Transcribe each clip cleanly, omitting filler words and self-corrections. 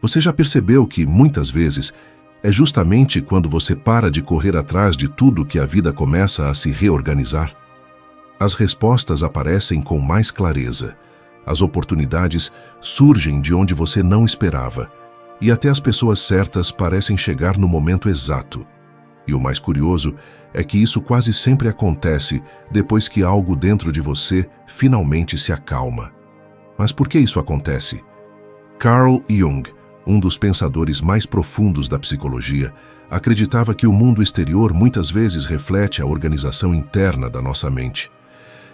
Você já percebeu que, muitas vezes, é justamente quando você para de correr atrás de tudo que a vida começa a se reorganizar? As respostas aparecem com mais clareza. As oportunidades surgem de onde você não esperava. E até as pessoas certas parecem chegar no momento exato. E o mais curioso é que isso quase sempre acontece depois que algo dentro de você finalmente se acalma. Mas por que isso acontece? Carl Jung, um dos pensadores mais profundos da psicologia, acreditava que o mundo exterior muitas vezes reflete a organização interna da nossa mente.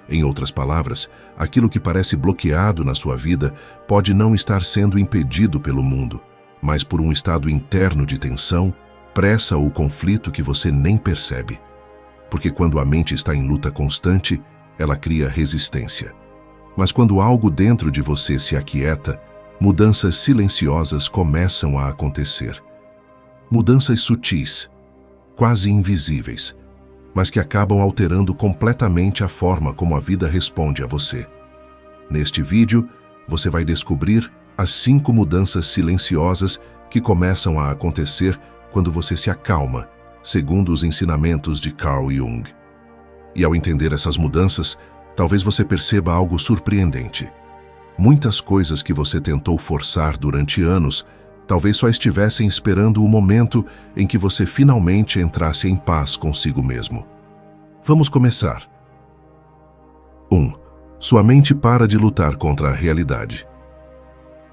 Em outras palavras, aquilo que parece bloqueado na sua vida pode não estar sendo impedido pelo mundo, mas por um estado interno de tensão, pressa ou conflito que você nem percebe. Porque quando a mente está em luta constante, ela cria resistência. Mas quando algo dentro de você se aquieta, mudanças silenciosas começam a acontecer. Mudanças sutis, quase invisíveis, mas que acabam alterando completamente a forma como a vida responde a você. Neste vídeo, você vai descobrir as 5 mudanças silenciosas que começam a acontecer quando você se acalma, segundo os ensinamentos de Carl Jung. E ao entender essas mudanças, talvez você perceba algo surpreendente. Muitas coisas que você tentou forçar durante anos, talvez só estivessem esperando o momento em que você finalmente entrasse em paz consigo mesmo. Vamos começar. 1. Sua mente para de lutar contra a realidade.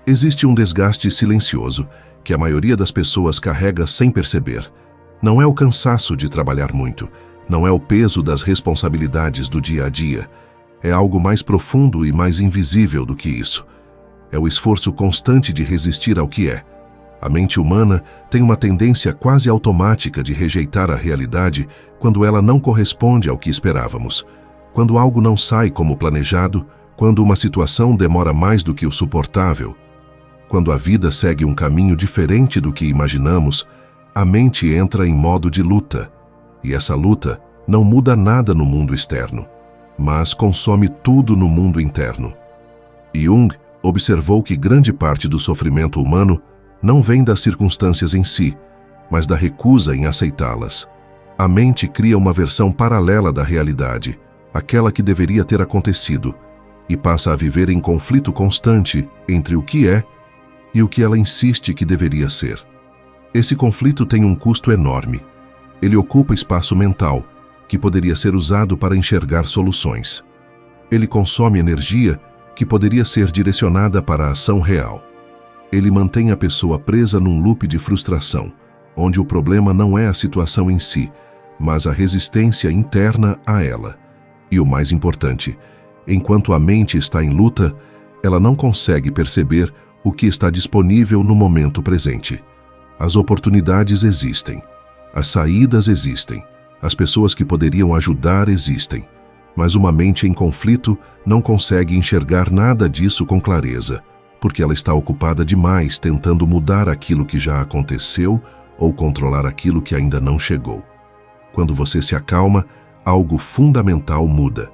Existe um desgaste silencioso que a maioria das pessoas carrega sem perceber. Não é o cansaço de trabalhar muito, não é o peso das responsabilidades do dia a dia. É algo mais profundo e mais invisível do que isso. É o esforço constante de resistir ao que é. A mente humana tem uma tendência quase automática de rejeitar a realidade quando ela não corresponde ao que esperávamos. Quando algo não sai como planejado, quando uma situação demora mais do que o suportável, quando a vida segue um caminho diferente do que imaginamos, a mente entra em modo de luta. E essa luta não muda nada no mundo externo, mas consome tudo no mundo interno. Jung observou que grande parte do sofrimento humano não vem das circunstâncias em si, mas da recusa em aceitá-las. A mente cria uma versão paralela da realidade, aquela que deveria ter acontecido, e passa a viver em conflito constante entre o que é e o que ela insiste que deveria ser. Esse conflito tem um custo enorme. Ele ocupa espaço mental, que poderia ser usado para enxergar soluções. Ele consome energia que poderia ser direcionada para a ação real. Ele mantém a pessoa presa num loop de frustração, onde o problema não é a situação em si, mas a resistência interna a ela. E o mais importante, enquanto a mente está em luta, ela não consegue perceber o que está disponível no momento presente. As oportunidades existem, as saídas existem, as pessoas que poderiam ajudar existem, mas uma mente em conflito não consegue enxergar nada disso com clareza, porque ela está ocupada demais tentando mudar aquilo que já aconteceu ou controlar aquilo que ainda não chegou. Quando você se acalma, algo fundamental muda.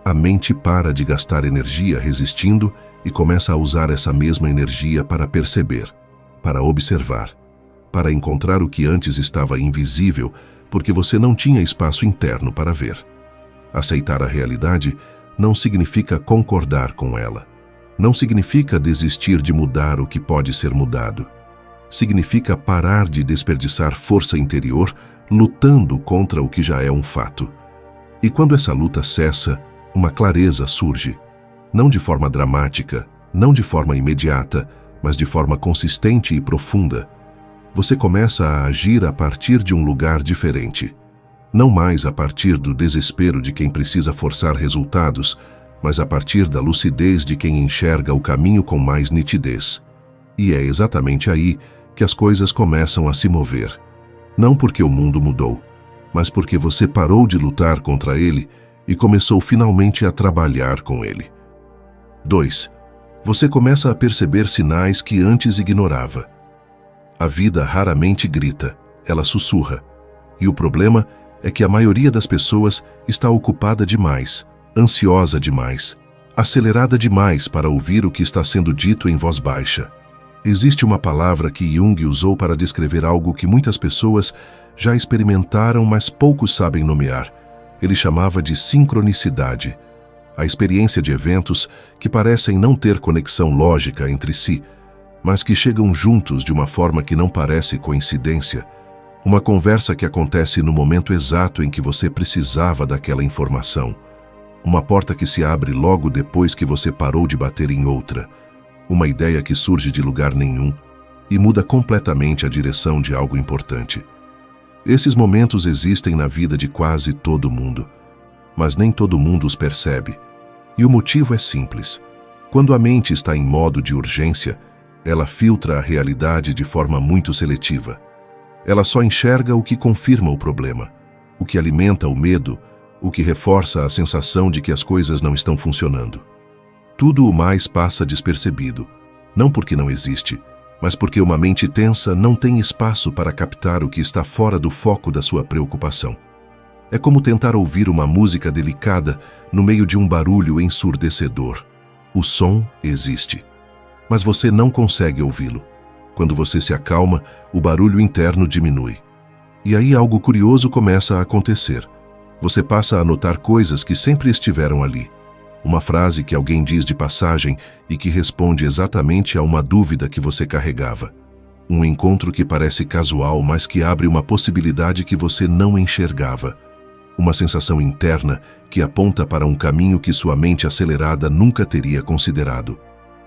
A mente para de gastar energia resistindo e começa a usar essa mesma energia para perceber, para observar, para encontrar o que antes estava invisível, porque você não tinha espaço interno para ver. Aceitar a realidade não significa concordar com ela. Não significa desistir de mudar o que pode ser mudado. Significa parar de desperdiçar força interior lutando contra o que já é um fato. E quando essa luta cessa, uma clareza surge. Não de forma dramática, não de forma imediata, mas de forma consistente e profunda. Você começa a agir a partir de um lugar diferente. Não mais a partir do desespero de quem precisa forçar resultados, mas a partir da lucidez de quem enxerga o caminho com mais nitidez. E é exatamente aí que as coisas começam a se mover. Não porque o mundo mudou, mas porque você parou de lutar contra ele e começou finalmente a trabalhar com ele. 2. Você começa a perceber sinais que antes ignorava. A vida raramente grita, ela sussurra. E o problema é que a maioria das pessoas está ocupada demais, ansiosa demais, acelerada demais para ouvir o que está sendo dito em voz baixa. Existe uma palavra que Jung usou para descrever algo que muitas pessoas já experimentaram, mas poucos sabem nomear. Ele chamava de sincronicidade. A experiência de eventos que parecem não ter conexão lógica entre si, mas que chegam juntos de uma forma que não parece coincidência. Uma conversa que acontece no momento exato em que você precisava daquela informação. Uma porta que se abre logo depois que você parou de bater em outra. Uma ideia que surge de lugar nenhum e muda completamente a direção de algo importante. Esses momentos existem na vida de quase todo mundo, mas nem todo mundo os percebe. E o motivo é simples. Quando a mente está em modo de urgência, ela filtra a realidade de forma muito seletiva. Ela só enxerga o que confirma o problema, o que alimenta o medo, o que reforça a sensação de que as coisas não estão funcionando. Tudo o mais passa despercebido, não porque não existe, mas porque uma mente tensa não tem espaço para captar o que está fora do foco da sua preocupação. É como tentar ouvir uma música delicada no meio de um barulho ensurdecedor. O som existe, mas você não consegue ouvi-lo. Quando você se acalma, o barulho interno diminui. E aí algo curioso começa a acontecer. Você passa a notar coisas que sempre estiveram ali. Uma frase que alguém diz de passagem e que responde exatamente a uma dúvida que você carregava. Um encontro que parece casual, mas que abre uma possibilidade que você não enxergava. Uma sensação interna que aponta para um caminho que sua mente acelerada nunca teria considerado.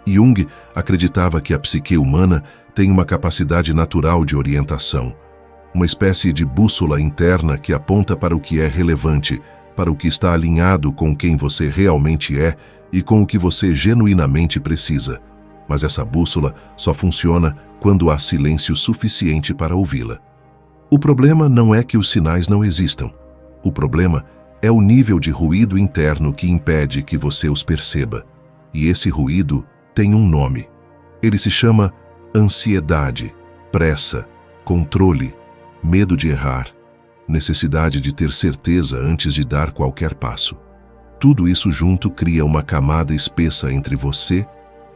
Jung acreditava que a psique humana tem uma capacidade natural de orientação, uma espécie de bússola interna que aponta para o que é relevante, para o que está alinhado com quem você realmente é e com o que você genuinamente precisa. Mas essa bússola só funciona quando há silêncio suficiente para ouvi-la. O problema não é que os sinais não existam. O problema é o nível de ruído interno que impede que você os perceba. E esse ruído tem um nome. Ele se chama ansiedade, pressa, controle, medo de errar, necessidade de ter certeza antes de dar qualquer passo. Tudo isso junto cria uma camada espessa entre você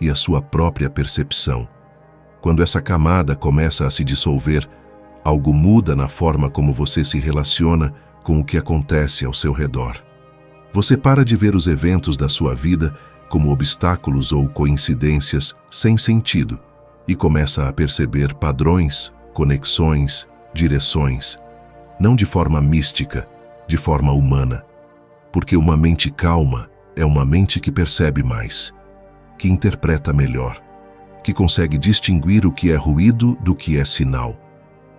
e a sua própria percepção. Quando essa camada começa a se dissolver, algo muda na forma como você se relaciona com o que acontece ao seu redor. Você para de ver os eventos da sua vida como obstáculos ou coincidências sem sentido e começa a perceber padrões, conexões, direções, não de forma mística, de forma humana. Porque uma mente calma é uma mente que percebe mais, que interpreta melhor, que consegue distinguir o que é ruído do que é sinal.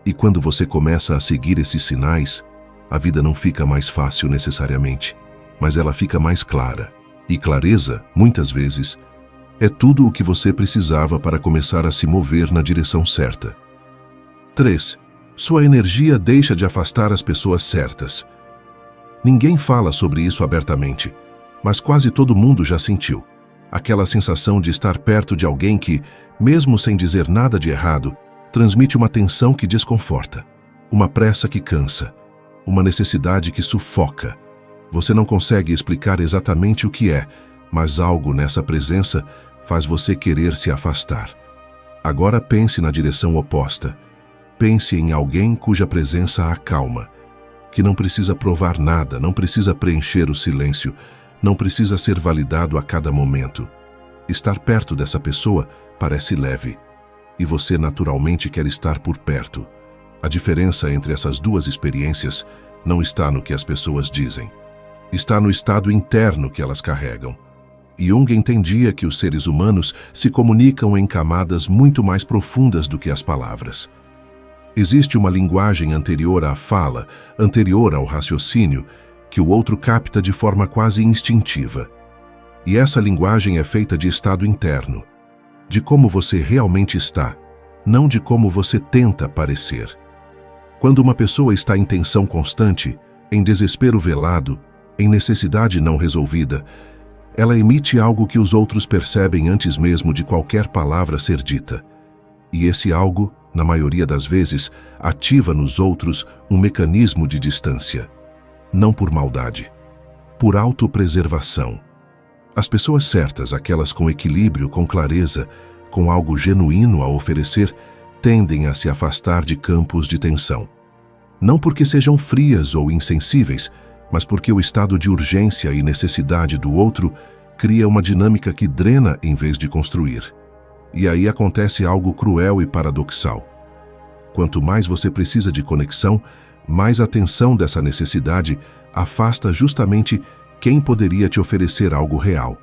E quando você começa a seguir esses sinais, a vida não fica mais fácil necessariamente, mas ela fica mais clara. E clareza, muitas vezes, é tudo o que você precisava para começar a se mover na direção certa. 3. Sua energia deixa de afastar as pessoas certas. Ninguém fala sobre isso abertamente, mas quase todo mundo já sentiu. Aquela sensação de estar perto de alguém que, mesmo sem dizer nada de errado, transmite uma tensão que desconforta, uma pressa que cansa, uma necessidade que sufoca. Você não consegue explicar exatamente o que é, mas algo nessa presença faz você querer se afastar. Agora pense na direção oposta. Pense em alguém cuja presença a acalma, que não precisa provar nada, não precisa preencher o silêncio, não precisa ser validado a cada momento. Estar perto dessa pessoa parece leve, e você naturalmente quer estar por perto. A diferença entre essas duas experiências não está no que as pessoas dizem. Está no estado interno que elas carregam. Jung entendia que os seres humanos se comunicam em camadas muito mais profundas do que as palavras. Existe uma linguagem anterior à fala, anterior ao raciocínio, que o outro capta de forma quase instintiva. E essa linguagem é feita de estado interno, de como você realmente está, não de como você tenta parecer. Quando uma pessoa está em tensão constante, em desespero velado, em necessidade não resolvida, ela emite algo que os outros percebem antes mesmo de qualquer palavra ser dita. E esse algo, na maioria das vezes, ativa nos outros um mecanismo de distância. Não por maldade, por autopreservação. As pessoas certas, aquelas com equilíbrio, com clareza, com algo genuíno a oferecer, tendem a se afastar de campos de tensão. Não porque sejam frias ou insensíveis, mas porque o estado de urgência e necessidade do outro cria uma dinâmica que drena em vez de construir. E aí acontece algo cruel e paradoxal. Quanto mais você precisa de conexão, mais a tensão dessa necessidade afasta justamente quem poderia te oferecer algo real.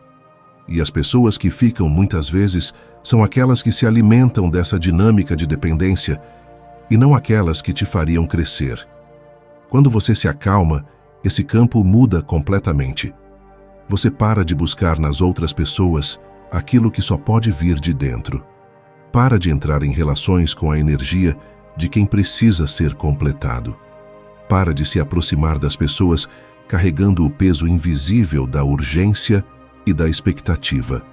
E as pessoas que ficam muitas vezes são aquelas que se alimentam dessa dinâmica de dependência e não aquelas que te fariam crescer. Quando você se acalma, esse campo muda completamente. Você para de buscar nas outras pessoas aquilo que só pode vir de dentro. Para de entrar em relações com a energia de quem precisa ser completado. Para de se aproximar das pessoas carregando o peso invisível da urgência e da expectativa.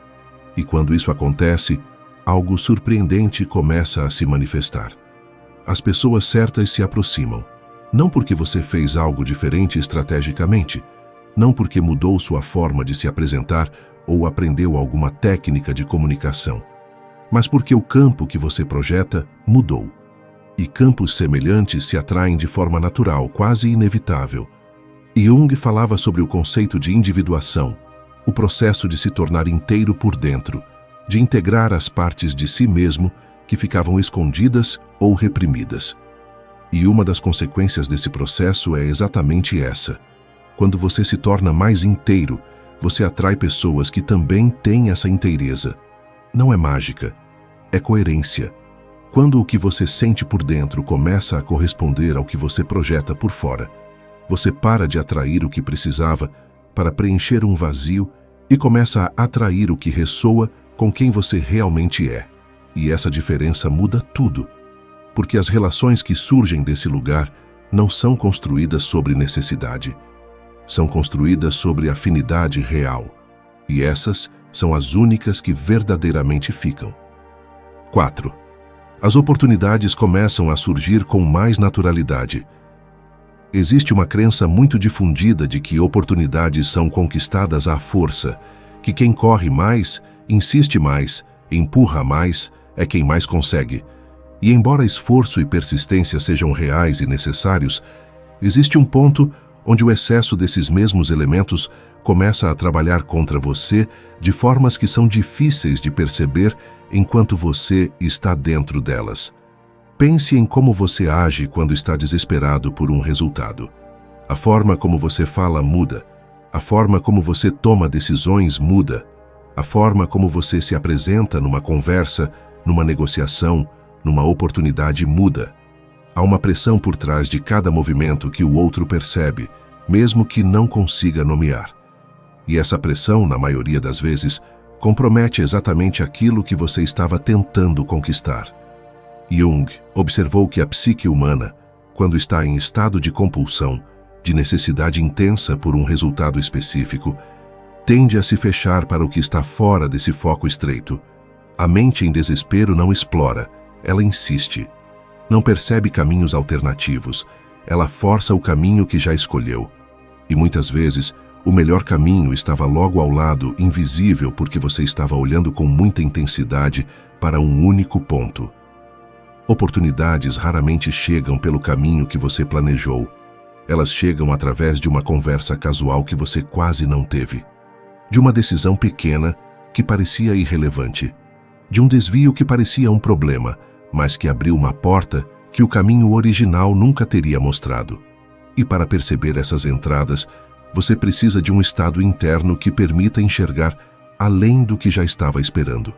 E quando isso acontece, algo surpreendente começa a se manifestar. As pessoas certas se aproximam, não porque você fez algo diferente estrategicamente, não porque mudou sua forma de se apresentar ou aprendeu alguma técnica de comunicação, mas porque o campo que você projeta mudou. E campos semelhantes se atraem de forma natural, quase inevitável. Jung falava sobre o conceito de individuação, o processo de se tornar inteiro por dentro, de integrar as partes de si mesmo que ficavam escondidas ou reprimidas. E uma das consequências desse processo é exatamente essa. Quando você se torna mais inteiro, você atrai pessoas que também têm essa inteireza. Não é mágica, é coerência. Quando o que você sente por dentro começa a corresponder ao que você projeta por fora, você para de atrair o que precisava para preencher um vazio e começa a atrair o que ressoa com quem você realmente é. E essa diferença muda tudo, porque as relações que surgem desse lugar não são construídas sobre necessidade, são construídas sobre afinidade real, e essas são as únicas que verdadeiramente ficam. 4. As oportunidades começam a surgir com mais naturalidade. Existe uma crença muito difundida de que oportunidades são conquistadas à força, que quem corre mais, insiste mais, empurra mais, é quem mais consegue. E embora esforço e persistência sejam reais e necessários, existe um ponto onde o excesso desses mesmos elementos começa a trabalhar contra você de formas que são difíceis de perceber enquanto você está dentro delas. Pense em como você age quando está desesperado por um resultado. A forma como você fala muda. A forma como você toma decisões muda. A forma como você se apresenta numa conversa, numa negociação, numa oportunidade muda. Há uma pressão por trás de cada movimento que o outro percebe, mesmo que não consiga nomear. E essa pressão, na maioria das vezes, compromete exatamente aquilo que você estava tentando conquistar. Jung observou que a psique humana, quando está em estado de compulsão, de necessidade intensa por um resultado específico, tende a se fechar para o que está fora desse foco estreito. A mente em desespero não explora, ela insiste. Não percebe caminhos alternativos, ela força o caminho que já escolheu. E muitas vezes, o melhor caminho estava logo ao lado, invisível porque você estava olhando com muita intensidade para um único ponto. Oportunidades raramente chegam pelo caminho que você planejou. Elas chegam através de uma conversa casual que você quase não teve. De uma decisão pequena que parecia irrelevante. De um desvio que parecia um problema, mas que abriu uma porta que o caminho original nunca teria mostrado. E para perceber essas entradas, você precisa de um estado interno que permita enxergar além do que já estava esperando.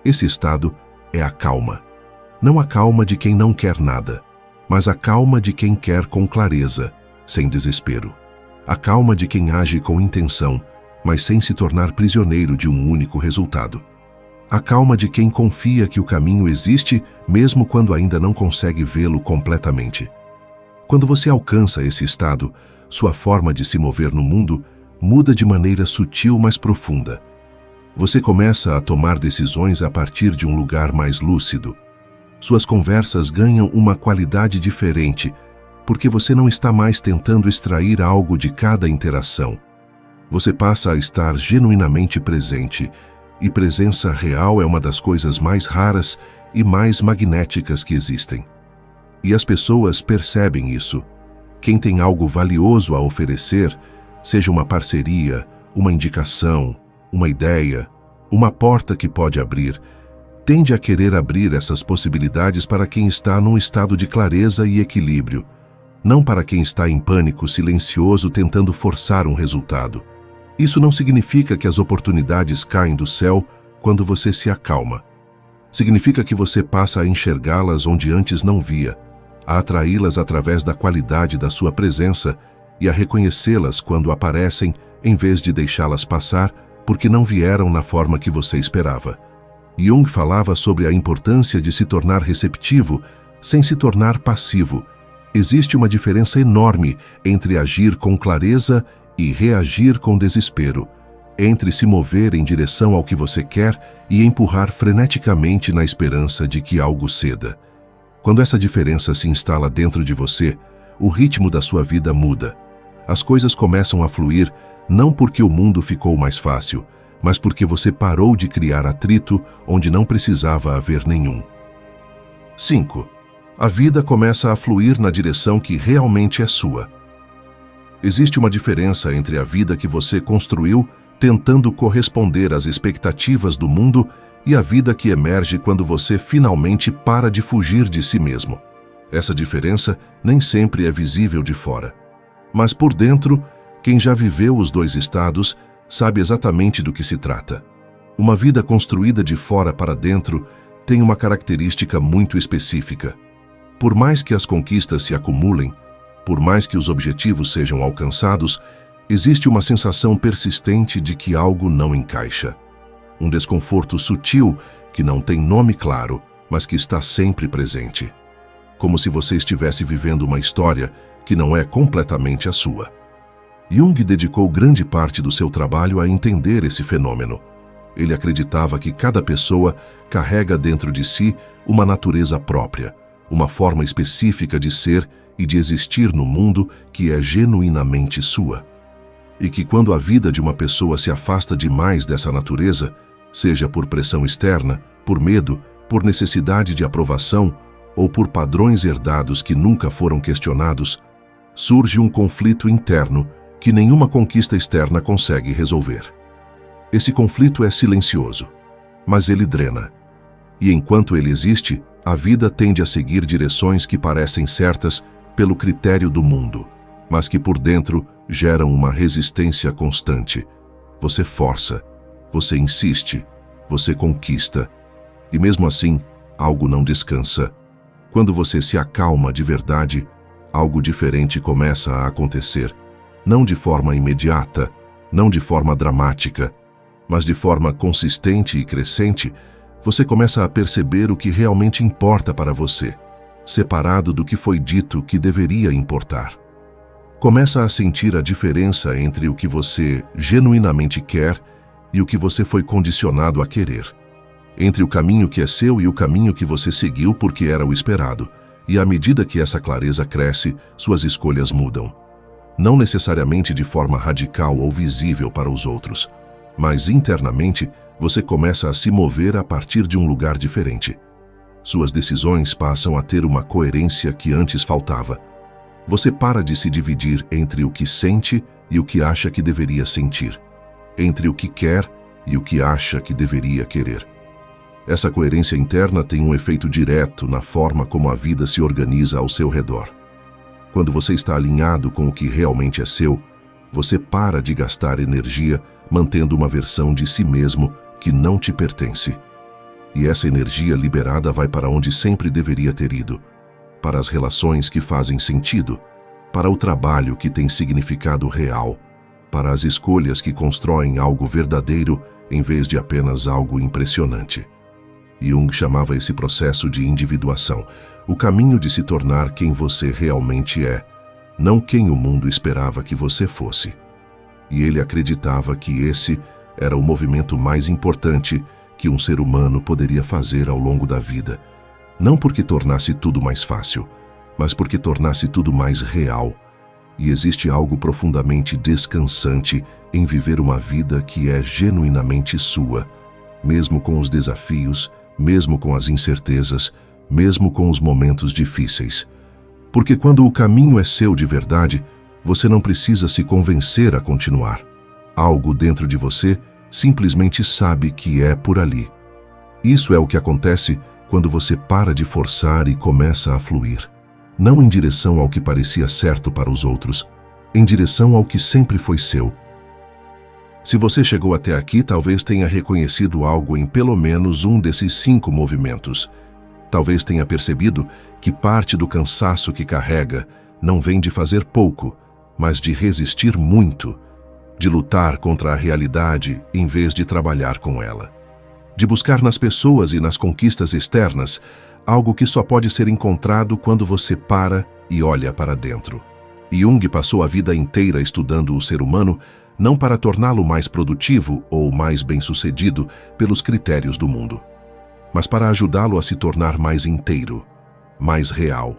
Esse estado é a calma. Não a calma de quem não quer nada, mas a calma de quem quer com clareza, sem desespero. A calma de quem age com intenção, mas sem se tornar prisioneiro de um único resultado. A calma de quem confia que o caminho existe mesmo quando ainda não consegue vê-lo completamente. Quando você alcança esse estado, sua forma de se mover no mundo muda de maneira sutil, mas profunda. Você começa a tomar decisões a partir de um lugar mais lúcido. Suas conversas ganham uma qualidade diferente, porque você não está mais tentando extrair algo de cada interação. Você passa a estar genuinamente presente, e presença real é uma das coisas mais raras e mais magnéticas que existem. E as pessoas percebem isso. Quem tem algo valioso a oferecer, seja uma parceria, uma indicação, uma ideia, uma porta que pode abrir, tende a querer abrir essas possibilidades para quem está num estado de clareza e equilíbrio, não para quem está em pânico silencioso tentando forçar um resultado. Isso não significa que as oportunidades caem do céu quando você se acalma. Significa que você passa a enxergá-las onde antes não via, a atraí-las através da qualidade da sua presença e a reconhecê-las quando aparecem, em vez de deixá-las passar porque não vieram na forma que você esperava. Jung falava sobre a importância de se tornar receptivo sem se tornar passivo. Existe uma diferença enorme entre agir com clareza e reagir com desespero, entre se mover em direção ao que você quer e empurrar freneticamente na esperança de que algo ceda. Quando essa diferença se instala dentro de você, o ritmo da sua vida muda. As coisas começam a fluir não porque o mundo ficou mais fácil, mas porque você parou de criar atrito onde não precisava haver nenhum. 5. A vida começa a fluir na direção que realmente é sua. Existe uma diferença entre a vida que você construiu tentando corresponder às expectativas do mundo e a vida que emerge quando você finalmente para de fugir de si mesmo. Essa diferença nem sempre é visível de fora. Mas por dentro, quem já viveu os dois estados sabe exatamente do que se trata. Uma vida construída de fora para dentro tem uma característica muito específica. Por mais que as conquistas se acumulem, por mais que os objetivos sejam alcançados, existe uma sensação persistente de que algo não encaixa. Um desconforto sutil que não tem nome claro, mas que está sempre presente. Como se você estivesse vivendo uma história que não é completamente a sua. Jung dedicou grande parte do seu trabalho a entender esse fenômeno. Ele acreditava que cada pessoa carrega dentro de si uma natureza própria, uma forma específica de ser e de existir no mundo que é genuinamente sua. E que quando a vida de uma pessoa se afasta demais dessa natureza, seja por pressão externa, por medo, por necessidade de aprovação ou por padrões herdados que nunca foram questionados, surge um conflito interno que nenhuma conquista externa consegue resolver. Esse conflito é silencioso, mas ele drena. E enquanto ele existe, a vida tende a seguir direções que parecem certas pelo critério do mundo, mas que por dentro geram uma resistência constante. Você força, você insiste, você conquista, e mesmo assim, algo não descansa. Quando você se acalma de verdade, algo diferente começa a acontecer. Não de forma imediata, não de forma dramática, mas de forma consistente e crescente, você começa a perceber o que realmente importa para você, separado do que foi dito que deveria importar. Começa a sentir a diferença entre o que você genuinamente quer e o que você foi condicionado a querer. Entre o caminho que é seu e o caminho que você seguiu porque era o esperado. E à medida que essa clareza cresce, suas escolhas mudam. Não necessariamente de forma radical ou visível para os outros, mas internamente você começa a se mover a partir de um lugar diferente. Suas decisões passam a ter uma coerência que antes faltava. Você para de se dividir entre o que sente e o que acha que deveria sentir, entre o que quer e o que acha que deveria querer. Essa coerência interna tem um efeito direto na forma como a vida se organiza ao seu redor. Quando você está alinhado com o que realmente é seu, você para de gastar energia mantendo uma versão de si mesmo que não te pertence. E essa energia liberada vai para onde sempre deveria ter ido, para as relações que fazem sentido, para o trabalho que tem significado real, para as escolhas que constroem algo verdadeiro em vez de apenas algo impressionante. Jung chamava esse processo de individuação, o caminho de se tornar quem você realmente é, não quem o mundo esperava que você fosse. E ele acreditava que esse era o movimento mais importante que um ser humano poderia fazer ao longo da vida, não porque tornasse tudo mais fácil, mas porque tornasse tudo mais real. E existe algo profundamente descansante em viver uma vida que é genuinamente sua, mesmo com os desafios, mesmo com as incertezas, mesmo com os momentos difíceis. Porque quando o caminho é seu de verdade, você não precisa se convencer a continuar. Algo dentro de você simplesmente sabe que é por ali. Isso é o que acontece quando você para de forçar e começa a fluir. Não em direção ao que parecia certo para os outros, em direção ao que sempre foi seu. Se você chegou até aqui, talvez tenha reconhecido algo em pelo menos um desses 5 movimentos. Talvez tenha percebido que parte do cansaço que carrega não vem de fazer pouco, mas de resistir muito, de lutar contra a realidade em vez de trabalhar com ela, de buscar nas pessoas e nas conquistas externas algo que só pode ser encontrado quando você para e olha para dentro. Jung passou a vida inteira estudando o ser humano não para torná-lo mais produtivo ou mais bem-sucedido pelos critérios do mundo, mas para ajudá-lo a se tornar mais inteiro, mais real,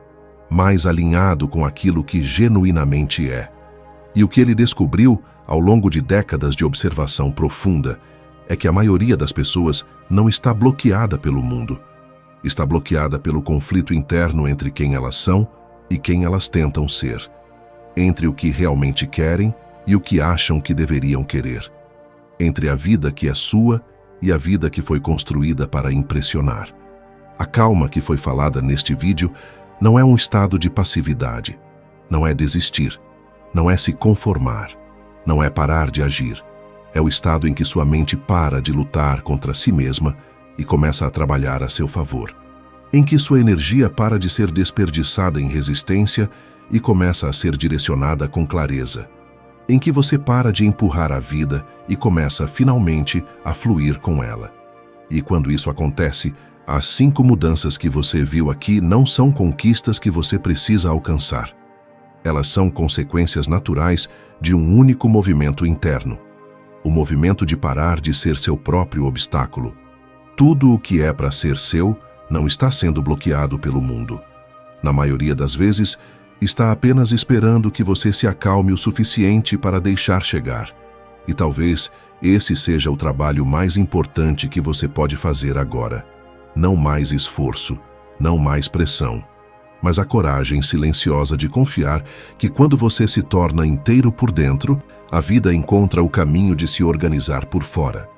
mais alinhado com aquilo que genuinamente é. E o que ele descobriu ao longo de décadas de observação profunda é que a maioria das pessoas não está bloqueada pelo mundo. Está bloqueada pelo conflito interno entre quem elas são e quem elas tentam ser, entre o que realmente querem e o que acham que deveriam querer, entre a vida que é sua e a vida que foi construída para impressionar. A calma que foi falada neste vídeo não é um estado de passividade, não é desistir, não é se conformar, não é parar de agir. É o estado em que sua mente para de lutar contra si mesma e começa a trabalhar a seu favor, em que sua energia para de ser desperdiçada em resistência e começa a ser direcionada com clareza, em que você para de empurrar a vida e começa finalmente a fluir com ela. E quando isso acontece, as 5 mudanças que você viu aqui não são conquistas que você precisa alcançar. Elas são consequências naturais de um único movimento interno, o movimento de parar de ser seu próprio obstáculo. Tudo o que é para ser seu não está sendo bloqueado pelo mundo. Na maioria das vezes, está apenas esperando que você se acalme o suficiente para deixar chegar. E talvez esse seja o trabalho mais importante que você pode fazer agora. Não mais esforço, não mais pressão, mas a coragem silenciosa de confiar que quando você se torna inteiro por dentro, a vida encontra o caminho de se organizar por fora.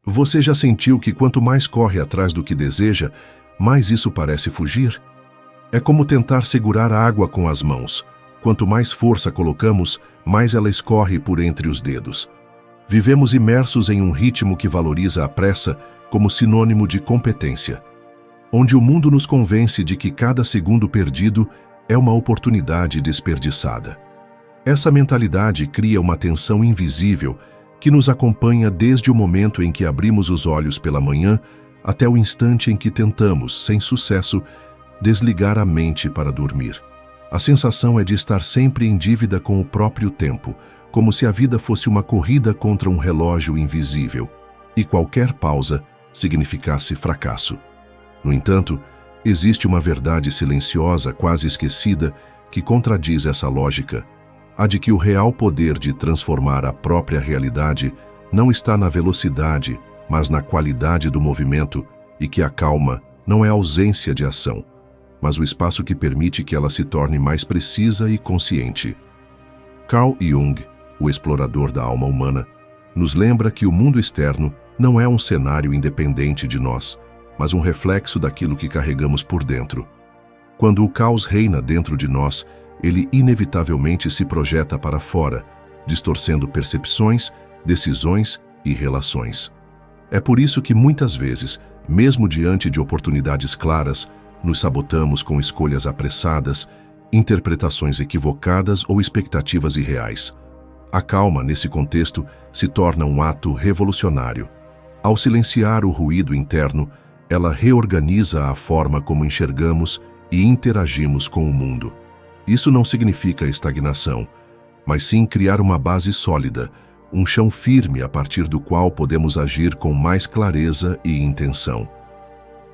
Você já sentiu que quanto mais corre atrás do que deseja, mais isso parece fugir? É como tentar segurar a água com as mãos. Quanto mais força colocamos, mais ela escorre por entre os dedos. Vivemos imersos em um ritmo que valoriza a pressa como sinônimo de competência, onde o mundo nos convence de que cada segundo perdido é uma oportunidade desperdiçada. Essa mentalidade cria uma tensão invisível que nos acompanha desde o momento em que abrimos os olhos pela manhã até o instante em que tentamos, sem sucesso, desligar a mente para dormir. A sensação é de estar sempre em dívida com o próprio tempo, como se a vida fosse uma corrida contra um relógio invisível, e qualquer pausa significasse fracasso. No entanto, existe uma verdade silenciosa, quase esquecida, que contradiz essa lógica, a de que o real poder de transformar a própria realidade não está na velocidade, mas na qualidade do movimento, e que a calma não é a ausência de ação, mas o espaço que permite que ela se torne mais precisa e consciente. Carl Jung, o explorador da alma humana, nos lembra que o mundo externo não é um cenário independente de nós, mas um reflexo daquilo que carregamos por dentro. Quando o caos reina dentro de nós, ele inevitavelmente se projeta para fora, distorcendo percepções, decisões e relações. É por isso que muitas vezes, mesmo diante de oportunidades claras, nos sabotamos com escolhas apressadas, interpretações equivocadas ou expectativas irreais. A calma, nesse contexto, se torna um ato revolucionário. Ao silenciar o ruído interno, ela reorganiza a forma como enxergamos e interagimos com o mundo. Isso não significa estagnação, mas sim criar uma base sólida, um chão firme a partir do qual podemos agir com mais clareza e intenção.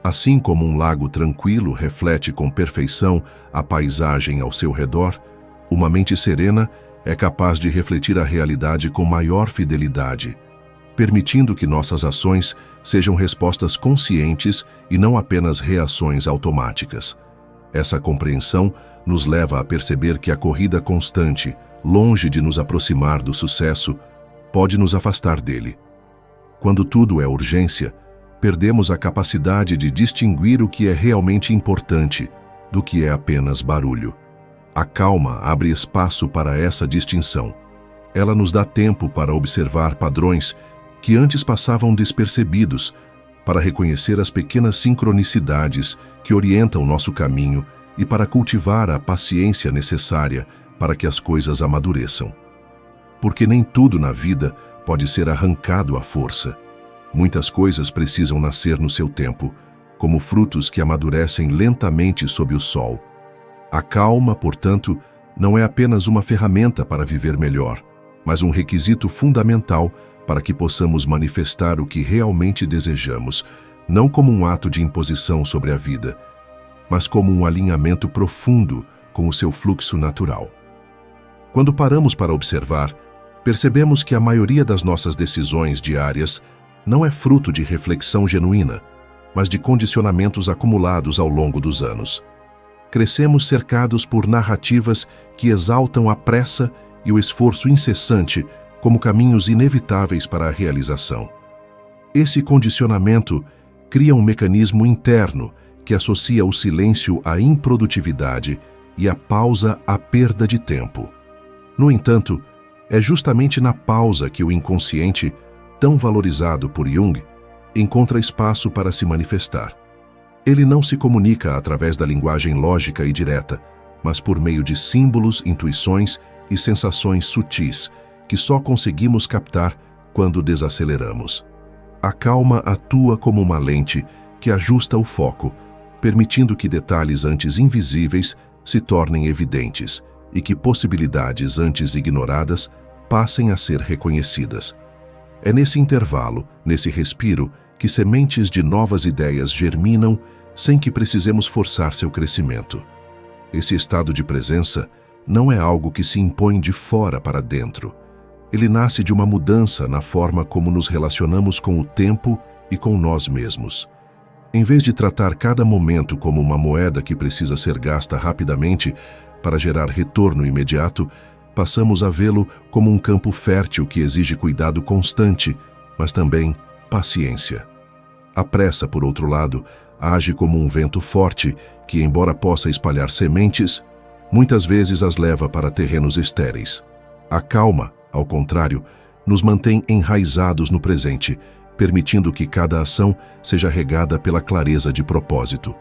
Assim como um lago tranquilo reflete com perfeição a paisagem ao seu redor, uma mente serena é capaz de refletir a realidade com maior fidelidade. permitindo que nossas ações sejam respostas conscientes e não apenas reações automáticas. Essa compreensão nos leva a perceber que a corrida constante, longe de nos aproximar do sucesso, pode nos afastar dele. Quando tudo é urgência, perdemos a capacidade de distinguir o que é realmente importante do que é apenas barulho. A calma abre espaço para essa distinção. Ela nos dá tempo para observar padrões que antes passavam despercebidos, para reconhecer as pequenas sincronicidades que orientam nosso caminho e para cultivar a paciência necessária para que as coisas amadureçam. Porque nem tudo na vida pode ser arrancado à força. Muitas coisas precisam nascer no seu tempo, como frutos que amadurecem lentamente sob o sol. A calma, portanto, não é apenas uma ferramenta para viver melhor, mas um requisito fundamental para que possamos manifestar o que realmente desejamos, não como um ato de imposição sobre a vida, mas como um alinhamento profundo com o seu fluxo natural. Quando paramos para observar, percebemos que a maioria das nossas decisões diárias não é fruto de reflexão genuína, mas de condicionamentos acumulados ao longo dos anos. Crescemos cercados por narrativas que exaltam a pressa e o esforço incessante como caminhos inevitáveis para a realização. Esse condicionamento cria um mecanismo interno que associa o silêncio à improdutividade e a pausa à perda de tempo. No entanto, é justamente na pausa que o inconsciente, tão valorizado por Jung, encontra espaço para se manifestar. Ele não se comunica através da linguagem lógica e direta, mas por meio de símbolos, intuições e sensações sutis que só conseguimos captar quando desaceleramos. A calma atua como uma lente que ajusta o foco, permitindo que detalhes antes invisíveis se tornem evidentes e que possibilidades antes ignoradas passem a ser reconhecidas. É nesse intervalo, nesse respiro, que sementes de novas ideias germinam sem que precisemos forçar seu crescimento. Esse estado de presença não é algo que se impõe de fora para dentro. Ele nasce de uma mudança na forma como nos relacionamos com o tempo e com nós mesmos. Em vez de tratar cada momento como uma moeda que precisa ser gasta rapidamente para gerar retorno imediato, passamos a vê-lo como um campo fértil que exige cuidado constante, mas também paciência. A pressa, por outro lado, age como um vento forte que, embora possa espalhar sementes, muitas vezes as leva para terrenos estéreis. A calma, ao contrário, nos mantém enraizados no presente, permitindo que cada ação seja regada pela clareza de propósito.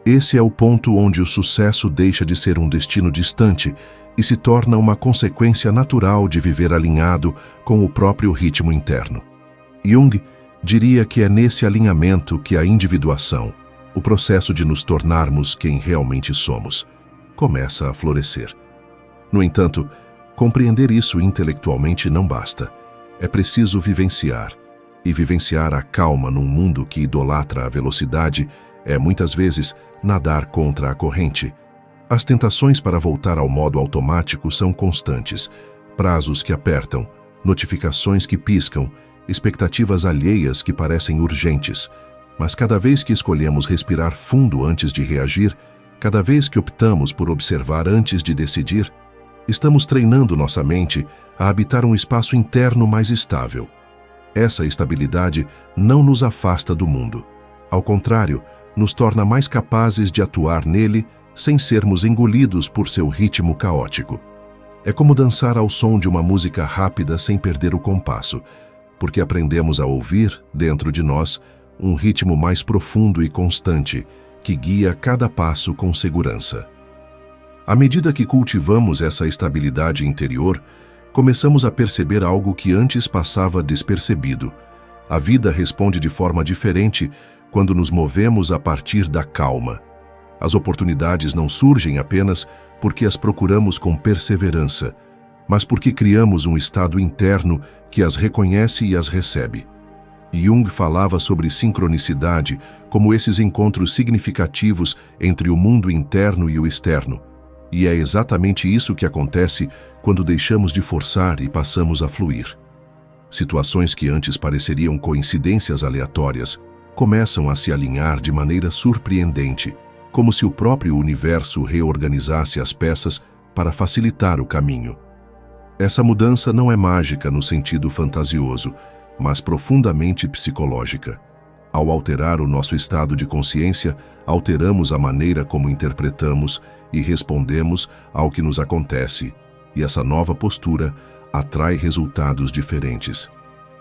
Esse é o ponto onde o sucesso deixa de ser um destino distante e se torna uma consequência natural de viver alinhado com o próprio ritmo interno. Jung diria que é nesse alinhamento que a individuação, o processo de nos tornarmos quem realmente somos, começa a florescer. No entanto, compreender isso intelectualmente não basta. É preciso vivenciar. E vivenciar a calma num mundo que idolatra a velocidade é, muitas vezes, nadar contra a corrente. As tentações para voltar ao modo automático são constantes. Prazos que apertam, notificações que piscam, expectativas alheias que parecem urgentes. Mas cada vez que escolhemos respirar fundo antes de reagir, cada vez que optamos por observar antes de decidir, estamos treinando nossa mente a habitar um espaço interno mais estável. Essa estabilidade não nos afasta do mundo. Ao contrário, nos torna mais capazes de atuar nele sem sermos engolidos por seu ritmo caótico. É como dançar ao som de uma música rápida sem perder o compasso, porque aprendemos a ouvir, dentro de nós, um ritmo mais profundo e constante, que guia cada passo com segurança. À medida que cultivamos essa estabilidade interior, começamos a perceber algo que antes passava despercebido. A vida responde de forma diferente quando nos movemos a partir da calma. As oportunidades não surgem apenas porque as procuramos com perseverança, mas porque criamos um estado interno que as reconhece e as recebe. Jung falava sobre sincronicidade como esses encontros significativos entre o mundo interno e o externo. E é exatamente isso que acontece quando deixamos de forçar e passamos a fluir. Situações que antes pareceriam coincidências aleatórias começam a se alinhar de maneira surpreendente, como se o próprio universo reorganizasse as peças para facilitar o caminho. Essa mudança não é mágica no sentido fantasioso, mas profundamente psicológica. Ao alterar o nosso estado de consciência, alteramos a maneira como interpretamos e respondemos ao que nos acontece, e essa nova postura atrai resultados diferentes.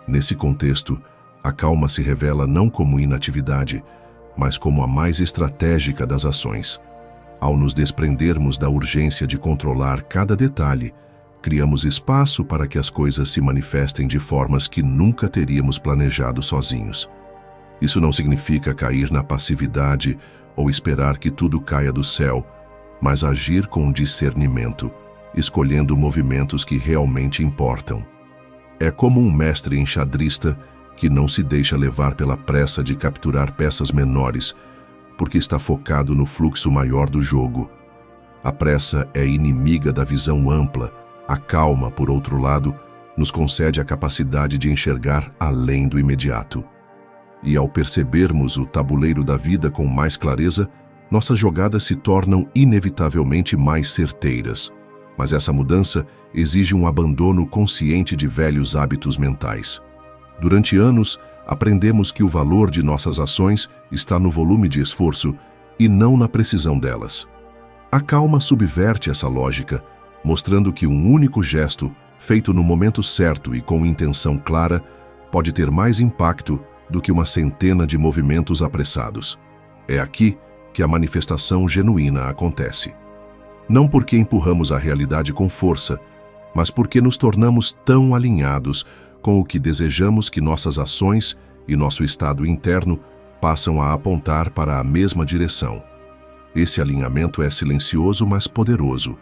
Nesse contexto, a calma se revela não como inatividade, mas como a mais estratégica das ações. Ao nos desprendermos da urgência de controlar cada detalhe, criamos espaço para que as coisas se manifestem de formas que nunca teríamos planejado sozinhos. Isso não significa cair na passividade ou esperar que tudo caia do céu, mas agir com discernimento, escolhendo movimentos que realmente importam. É como um mestre enxadrista que não se deixa levar pela pressa de capturar peças menores, porque está focado no fluxo maior do jogo. A pressa é inimiga da visão ampla. A calma, por outro lado, nos concede a capacidade de enxergar além do imediato. E ao percebermos o tabuleiro da vida com mais clareza, nossas jogadas se tornam inevitavelmente mais certeiras. Mas essa mudança exige um abandono consciente de velhos hábitos mentais. Durante anos, aprendemos que o valor de nossas ações está no volume de esforço e não na precisão delas. A calma subverte essa lógica, mostrando que um único gesto, feito no momento certo e com intenção clara, pode ter mais impacto do que uma centena de movimentos apressados. É aqui que a manifestação genuína acontece. Não porque empurramos a realidade com força, mas porque nos tornamos tão alinhados com o que desejamos que nossas ações e nosso estado interno passam a apontar para a mesma direção. Esse alinhamento é silencioso, mas poderoso.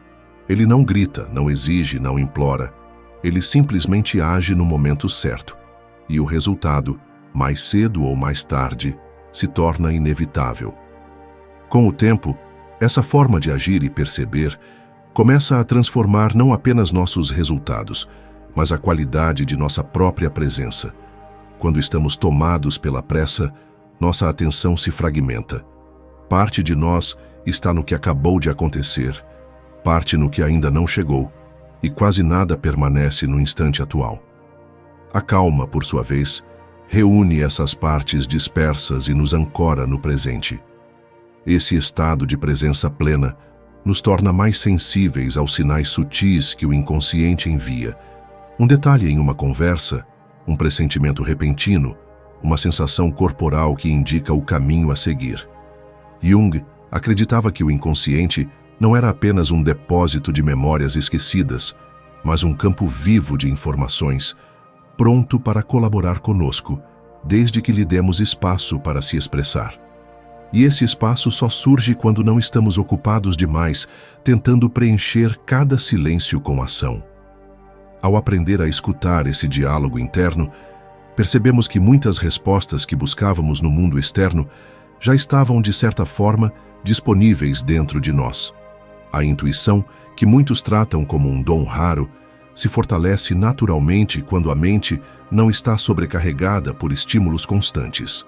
Ele não grita, não exige, não implora. Ele simplesmente age no momento certo. E o resultado, mais cedo ou mais tarde, se torna inevitável. Com o tempo, essa forma de agir e perceber começa a transformar não apenas nossos resultados, mas a qualidade de nossa própria presença. Quando estamos tomados pela pressa, nossa atenção se fragmenta. Parte de nós está no que acabou de acontecer, parte no que ainda não chegou, e quase nada permanece no instante atual. A calma, por sua vez, reúne essas partes dispersas e nos ancora no presente. Esse estado de presença plena nos torna mais sensíveis aos sinais sutis que o inconsciente envia. Um detalhe em uma conversa, um pressentimento repentino, uma sensação corporal que indica o caminho a seguir. Jung acreditava que o inconsciente não era apenas um depósito de memórias esquecidas, mas um campo vivo de informações, pronto para colaborar conosco, desde que lhe demos espaço para se expressar. E esse espaço só surge quando não estamos ocupados demais, tentando preencher cada silêncio com ação. Ao aprender a escutar esse diálogo interno, percebemos que muitas respostas que buscávamos no mundo externo já estavam, de certa forma, disponíveis dentro de nós. A intuição, que muitos tratam como um dom raro, se fortalece naturalmente quando a mente não está sobrecarregada por estímulos constantes.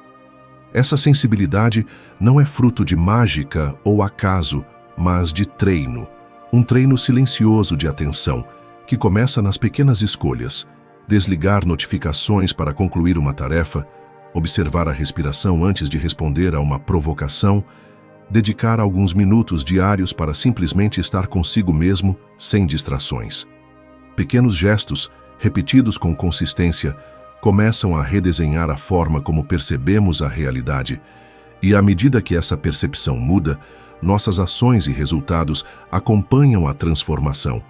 Essa sensibilidade não é fruto de mágica ou acaso, mas de treino. Um treino silencioso de atenção, que começa nas pequenas escolhas: desligar notificações para concluir uma tarefa, observar a respiração antes de responder a uma provocação, dedicar alguns minutos diários para simplesmente estar consigo mesmo, sem distrações. Pequenos gestos, repetidos com consistência, começam a redesenhar a forma como percebemos a realidade, e à medida que essa percepção muda, nossas ações e resultados acompanham a transformação.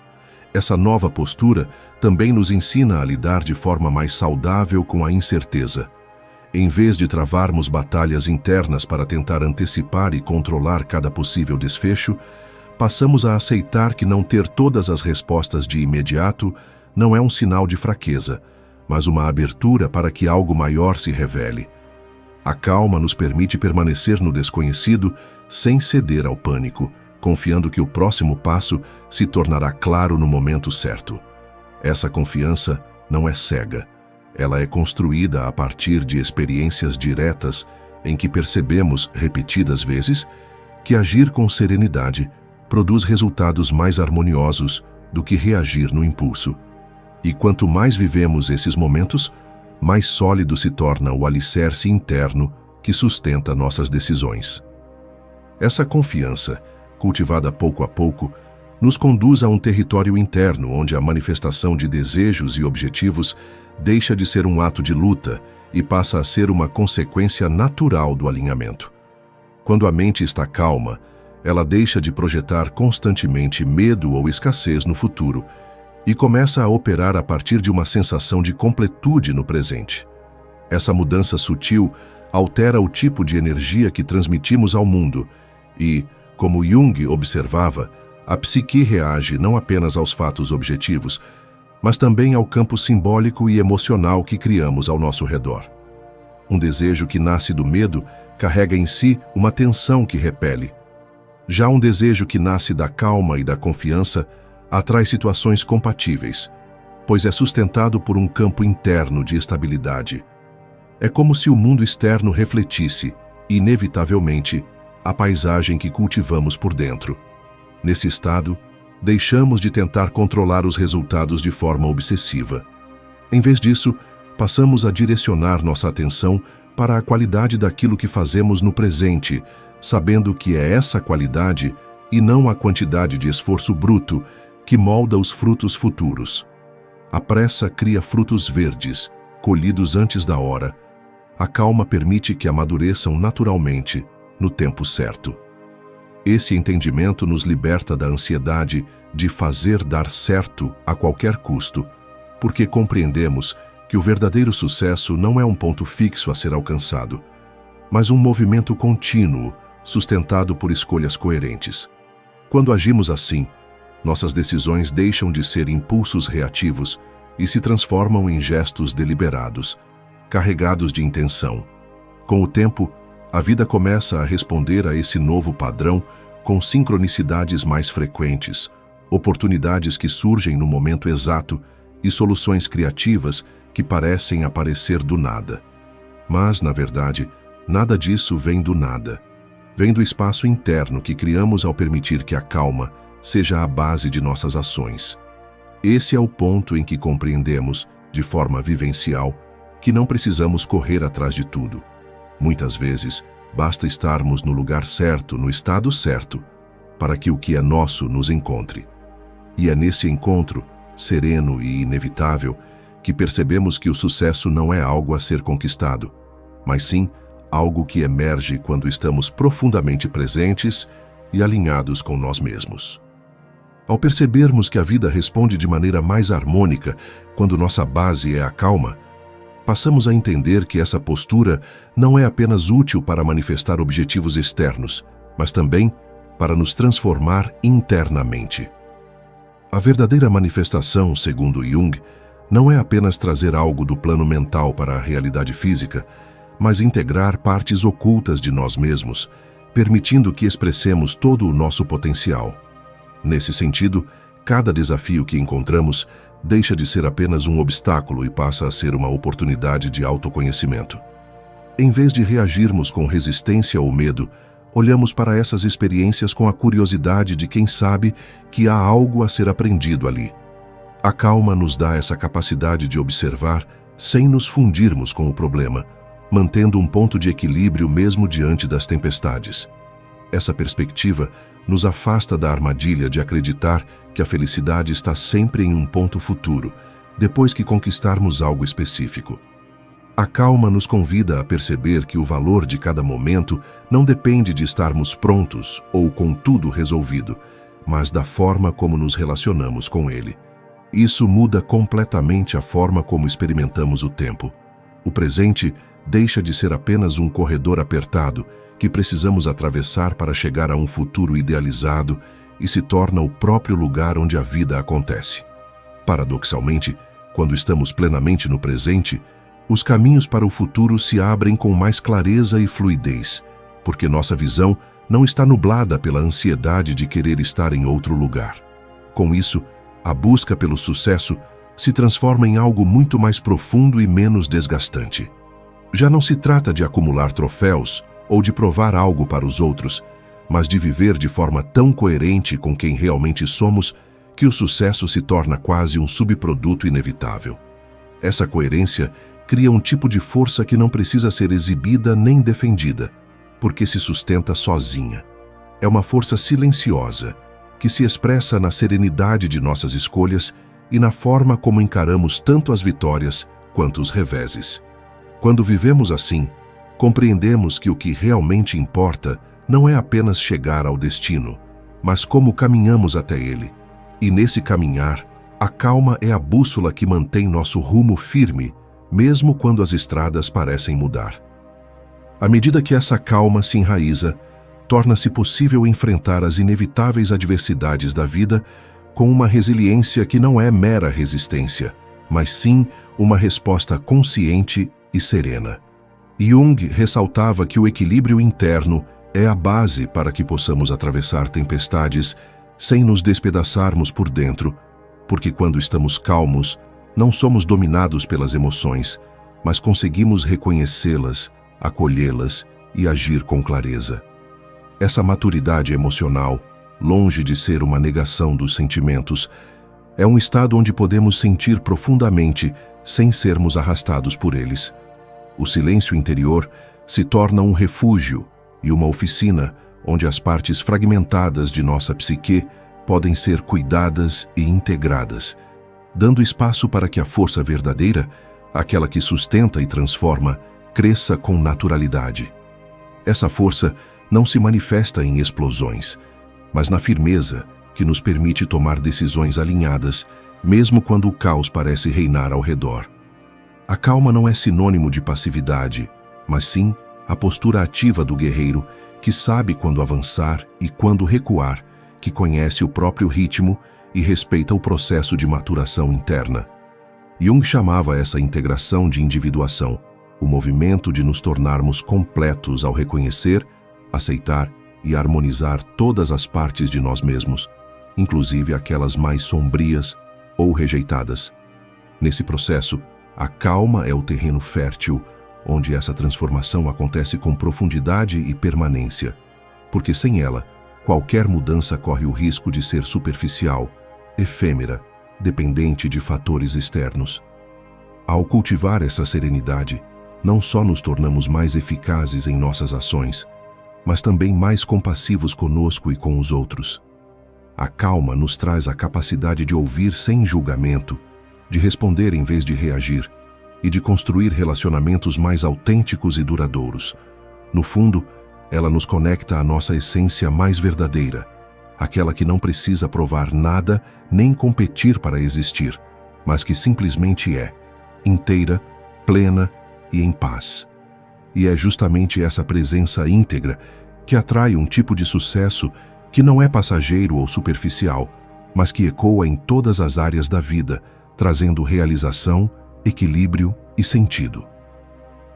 Essa nova postura também nos ensina a lidar de forma mais saudável com a incerteza. Em vez de travarmos batalhas internas para tentar antecipar e controlar cada possível desfecho, passamos a aceitar que não ter todas as respostas de imediato não é um sinal de fraqueza, mas uma abertura para que algo maior se revele. A calma nos permite permanecer no desconhecido sem ceder ao pânico, confiando que o próximo passo se tornará claro no momento certo. Essa confiança não é cega, Ela é construída a partir de experiências diretas em que percebemos, repetidas vezes, que agir com serenidade produz resultados mais harmoniosos do que reagir no impulso. E quanto mais vivemos esses momentos, mais sólido se torna o alicerce interno que sustenta nossas decisões. Essa confiança, cultivada pouco a pouco, nos conduz a um território interno onde a manifestação de desejos e objetivos deixa de ser um ato de luta e passa a ser uma consequência natural do alinhamento. Quando a mente está calma, ela deixa de projetar constantemente medo ou escassez no futuro e começa a operar a partir de uma sensação de completude no presente. Essa mudança sutil altera o tipo de energia que transmitimos ao mundo e, como Jung observava, a psique reage não apenas aos fatos objetivos, mas também ao campo simbólico e emocional que criamos ao nosso redor. Um desejo que nasce do medo carrega em si uma tensão que repele. Já um desejo que nasce da calma e da confiança atrai situações compatíveis, pois é sustentado por um campo interno de estabilidade. É como se o mundo externo refletisse, inevitavelmente, a paisagem que cultivamos por dentro. Nesse estado, deixamos de tentar controlar os resultados de forma obsessiva. Em vez disso, passamos a direcionar nossa atenção para a qualidade daquilo que fazemos no presente, sabendo que é essa qualidade, e não a quantidade de esforço bruto, que molda os frutos futuros. A pressa cria frutos verdes, colhidos antes da hora. A calma permite que amadureçam naturalmente, no tempo certo. Esse entendimento nos liberta da ansiedade de fazer dar certo a qualquer custo, porque compreendemos que o verdadeiro sucesso não é um ponto fixo a ser alcançado, mas um movimento contínuo, sustentado por escolhas coerentes. Quando agimos assim, nossas decisões deixam de ser impulsos reativos e se transformam em gestos deliberados, carregados de intenção. Com o tempo, a vida começa a responder a esse novo padrão com sincronicidades mais frequentes, oportunidades que surgem no momento exato e soluções criativas que parecem aparecer do nada. Mas, na verdade, nada disso vem do nada. Vem do espaço interno que criamos ao permitir que a calma seja a base de nossas ações. Esse é o ponto em que compreendemos, de forma vivencial, que não precisamos correr atrás de tudo. Muitas vezes, basta estarmos no lugar certo, no estado certo, para que o que é nosso nos encontre. E é nesse encontro, sereno e inevitável, que percebemos que o sucesso não é algo a ser conquistado, mas sim algo que emerge quando estamos profundamente presentes e alinhados com nós mesmos. Ao percebermos que a vida responde de maneira mais harmônica quando nossa base é a calma, passamos a entender que essa postura não é apenas útil para manifestar objetivos externos, mas também para nos transformar internamente. A verdadeira manifestação, segundo Jung, não é apenas trazer algo do plano mental para a realidade física, mas integrar partes ocultas de nós mesmos, permitindo que expressemos todo o nosso potencial. Nesse sentido, cada desafio que encontramos deixa de ser apenas um obstáculo e passa a ser uma oportunidade de autoconhecimento. Em vez de reagirmos com resistência ou medo, olhamos para essas experiências com a curiosidade de quem sabe que há algo a ser aprendido ali. A calma nos dá essa capacidade de observar sem nos fundirmos com o problema, mantendo um ponto de equilíbrio mesmo diante das tempestades. Essa perspectiva nos afasta da armadilha de acreditar que a felicidade está sempre em um ponto futuro, depois que conquistarmos algo específico. A calma nos convida a perceber que o valor de cada momento não depende de estarmos prontos ou com tudo resolvido, mas da forma como nos relacionamos com ele. Isso muda completamente a forma como experimentamos o tempo. O presente deixa de ser apenas um corredor apertado que precisamos atravessar para chegar a um futuro idealizado e se torna o próprio lugar onde a vida acontece. Paradoxalmente, quando estamos plenamente no presente, os caminhos para o futuro se abrem com mais clareza e fluidez, porque nossa visão não está nublada pela ansiedade de querer estar em outro lugar. Com isso, a busca pelo sucesso se transforma em algo muito mais profundo e menos desgastante. Já não se trata de acumular troféus ou de provar algo para os outros, mas de viver de forma tão coerente com quem realmente somos que o sucesso se torna quase um subproduto inevitável. Essa coerência cria um tipo de força que não precisa ser exibida nem defendida, porque se sustenta sozinha. É uma força silenciosa, que se expressa na serenidade de nossas escolhas e na forma como encaramos tanto as vitórias quanto os reveses. Quando vivemos assim, compreendemos que o que realmente importa não é apenas chegar ao destino, mas como caminhamos até ele. E nesse caminhar, a calma é a bússola que mantém nosso rumo firme, mesmo quando as estradas parecem mudar. À medida que essa calma se enraiza, torna-se possível enfrentar as inevitáveis adversidades da vida com uma resiliência que não é mera resistência, mas sim uma resposta consciente e serena. Jung ressaltava que o equilíbrio interno é a base para que possamos atravessar tempestades sem nos despedaçarmos por dentro, porque quando estamos calmos, não somos dominados pelas emoções, mas conseguimos reconhecê-las, acolhê-las e agir com clareza. Essa maturidade emocional, longe de ser uma negação dos sentimentos, é um estado onde podemos sentir profundamente sem sermos arrastados por eles. O silêncio interior se torna um refúgio e uma oficina onde as partes fragmentadas de nossa psique podem ser cuidadas e integradas, dando espaço para que a força verdadeira, aquela que sustenta e transforma, cresça com naturalidade. Essa força não se manifesta em explosões, mas na firmeza que nos permite tomar decisões alinhadas, mesmo quando o caos parece reinar ao redor. A calma não é sinônimo de passividade, mas sim a postura ativa do guerreiro que sabe quando avançar e quando recuar, que conhece o próprio ritmo e respeita o processo de maturação interna. Jung chamava essa integração de individuação, o movimento de nos tornarmos completos ao reconhecer, aceitar e harmonizar todas as partes de nós mesmos, inclusive aquelas mais sombrias ou rejeitadas. Nesse processo, a calma é o terreno fértil, onde essa transformação acontece com profundidade e permanência, porque sem ela, qualquer mudança corre o risco de ser superficial, efêmera, dependente de fatores externos. Ao cultivar essa serenidade, não só nos tornamos mais eficazes em nossas ações, mas também mais compassivos conosco e com os outros. A calma nos traz a capacidade de ouvir sem julgamento, de responder em vez de reagir, e de construir relacionamentos mais autênticos e duradouros. No fundo, ela nos conecta à nossa essência mais verdadeira, aquela que não precisa provar nada nem competir para existir, mas que simplesmente é, inteira, plena e em paz. E é justamente essa presença íntegra que atrai um tipo de sucesso que não é passageiro ou superficial, mas que ecoa em todas as áreas da vida, trazendo realização, equilíbrio e sentido.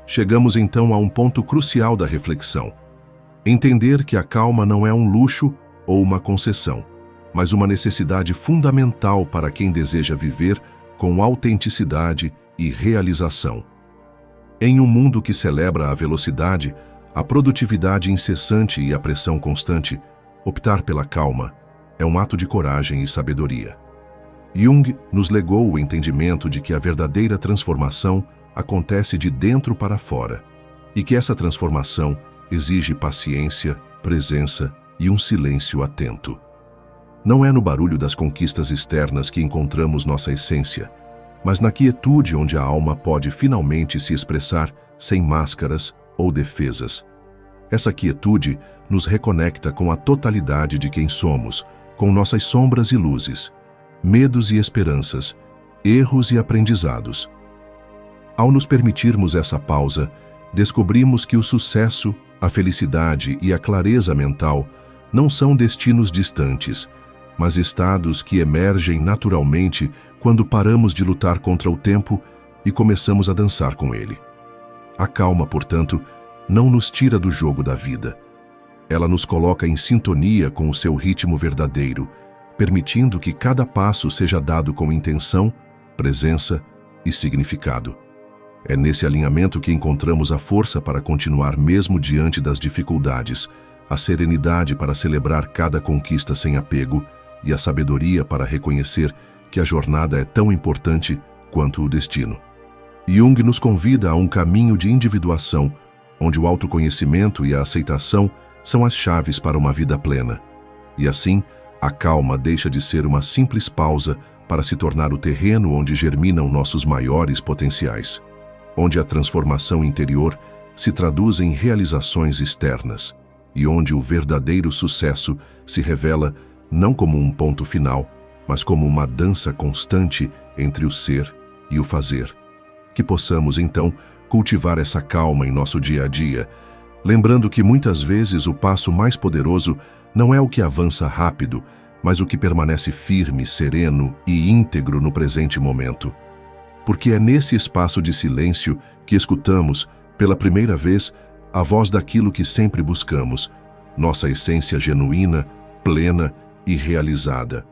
Chegamos então a um ponto crucial da reflexão. Entender que a calma não é um luxo ou uma concessão, mas uma necessidade fundamental para quem deseja viver com autenticidade e realização. Em um mundo que celebra a velocidade, a produtividade incessante e a pressão constante, optar pela calma é um ato de coragem e sabedoria. Jung nos legou o entendimento de que a verdadeira transformação acontece de dentro para fora e que essa transformação exige paciência, presença e um silêncio atento. Não é no barulho das conquistas externas que encontramos nossa essência, mas na quietude onde a alma pode finalmente se expressar sem máscaras ou defesas. Essa quietude nos reconecta com a totalidade de quem somos, com nossas sombras e luzes, medos e esperanças, erros e aprendizados. Ao nos permitirmos essa pausa, descobrimos que o sucesso, a felicidade e a clareza mental não são destinos distantes, mas estados que emergem naturalmente quando paramos de lutar contra o tempo e começamos a dançar com ele. A calma, portanto, não nos tira do jogo da vida. Ela nos coloca em sintonia com o seu ritmo verdadeiro, permitindo que cada passo seja dado com intenção, presença e significado. É nesse alinhamento que encontramos a força para continuar mesmo diante das dificuldades, a serenidade para celebrar cada conquista sem apego e a sabedoria para reconhecer que a jornada é tão importante quanto o destino. Jung nos convida a um caminho de individuação, onde o autoconhecimento e a aceitação são as chaves para uma vida plena. E assim, a calma deixa de ser uma simples pausa para se tornar o terreno onde germinam nossos maiores potenciais, onde a transformação interior se traduz em realizações externas e onde o verdadeiro sucesso se revela não como um ponto final, mas como uma dança constante entre o ser e o fazer. Que possamos, então, cultivar essa calma em nosso dia a dia, lembrando que muitas vezes o passo mais poderoso não é o que avança rápido, mas o que permanece firme, sereno e íntegro no presente momento. Porque é nesse espaço de silêncio que escutamos, pela primeira vez, a voz daquilo que sempre buscamos, nossa essência genuína, plena e realizada.